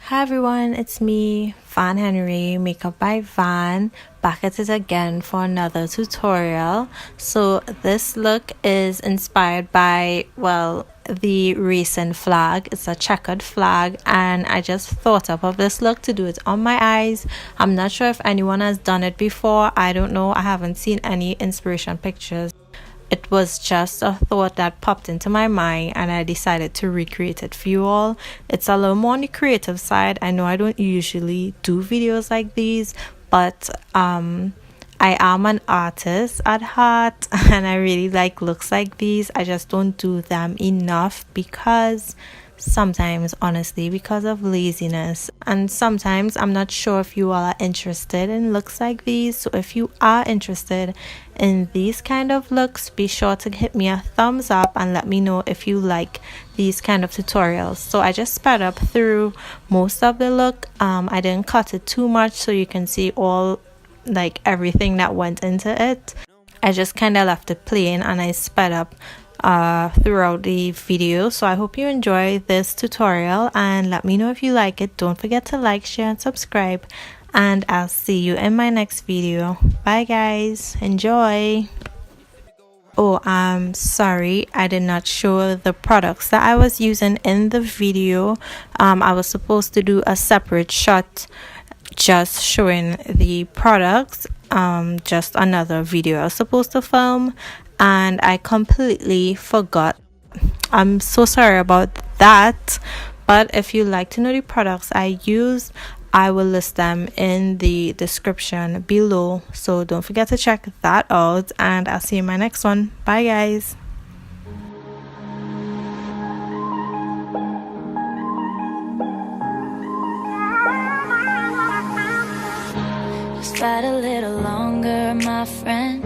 Hi everyone, it's me, Van Henry, Makeup by Van, back at it again for another tutorial. So this look is inspired by, well, the recent flag. It's a checkered flag and I just thought up of this look to do it on my eyes. I'm not sure if anyone has done it before. I don't know. I haven't seen any inspiration pictures. It was just a thought that popped into my mind and I decided to recreate it for you all. It's a little more on the creative side. I know I don't usually do videos like these, but I am an artist at heart and I really like looks like these. I just don't do them enough because sometimes, honestly, because of laziness, and sometimes I'm not sure if you all are interested in looks like these. So if you are interested in these kind of looks, be sure to hit me a thumbs up and let me know if you like these kind of tutorials. So I just sped up through most of the look. I didn't cut it too much so you can see all like everything that went into it. I just kind of left it plain and I sped up throughout the video. So I hope you enjoy this tutorial and let me know if you like it. Don't forget to like, share and subscribe, and I'll see you in my next video. Bye guys, enjoy. Oh, sorry, I did not show the products that I was using in the video. I was supposed to do a separate shot just showing the products, just another video I was supposed to film, and I completely forgot. I'm so sorry about that, but if you like to know the products I use, I will list them in the description below, so don't forget to check that out, and I'll see you in my next one. Bye guys. Just fight a little longer, my friend.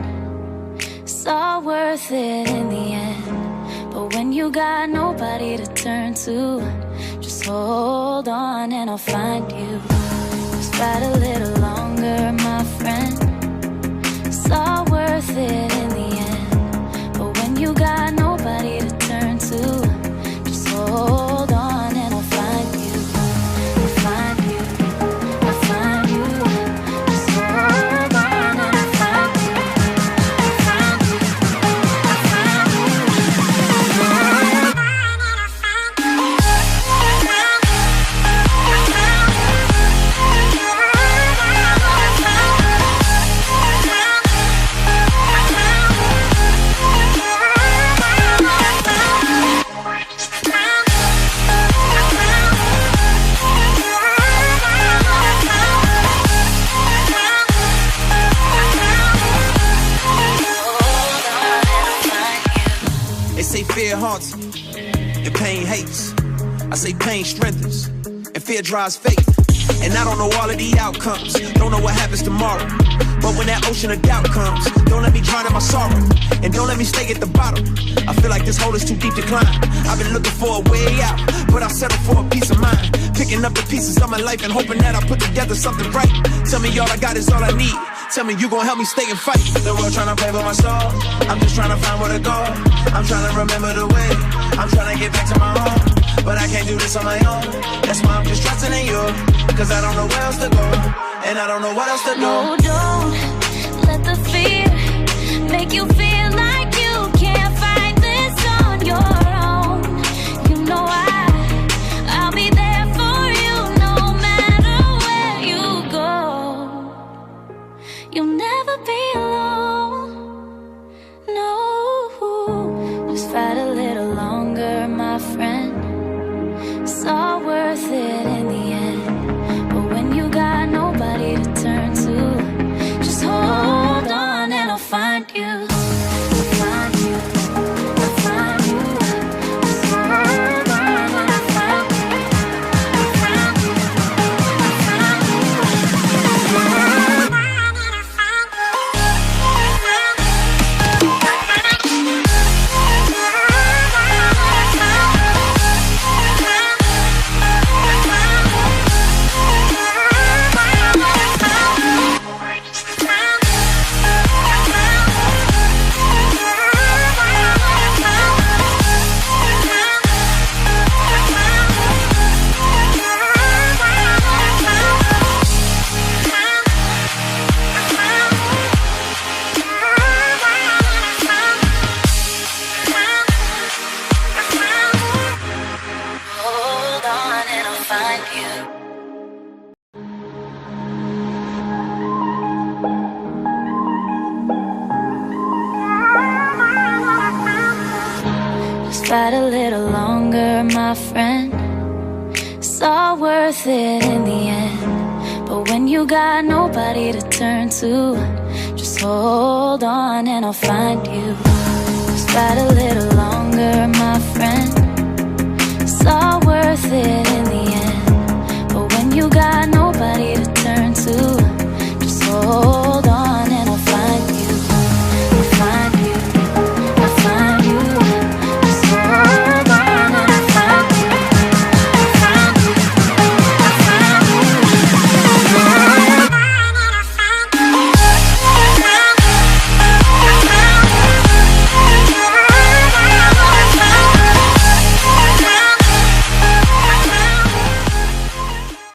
It's all worth it in the end. But when you got nobody to turn to, just hold on and I'll find you. Just fight a little longer, my friend. It's all worth it in the end. But when you got nobody to turn to, just hold on and I'll find you. I'll find you. I'll find you. Just hold on and I'll find you. I'll find you. I'll find you. They say fear haunts and pain hates. I say pain strengthens and fear drives faith. And I don't know all of the outcomes, don't know what happens tomorrow. But when that ocean of doubt comes, don't let me drown in my sorrow, and don't let me stay at the bottom. I feel like this hole is too deep to climb. I've been looking for a way out, but I'll settle for a peace of mind. Picking up the pieces of my life and hoping that I put together something right. Tell me all I got is all I need. Tell me you gon' help me stay and fight. The world tryna play with my soul, I'm just tryna find where to go. I'm tryna remember the way, I'm tryna get back to my home. But I can't do this on my own, that's why I'm just trusting in you. Cause I don't know where else to go, and I don't know what else to do. No, don't let the fear make you feel like you can't fight this on your own. You know I'll be there for you no matter where you go. You'll never be alone. No, just fight a little longer, my friend. It's all worth it in the end. But when you got nobody to turn to, just hold on and I'll find you. find you. Just fight a little longer, my friend. It's all worth it in the end. But when you got nobody to turn to, just hold on and I'll find you. Just fight a little longer, my friend. It's all worth it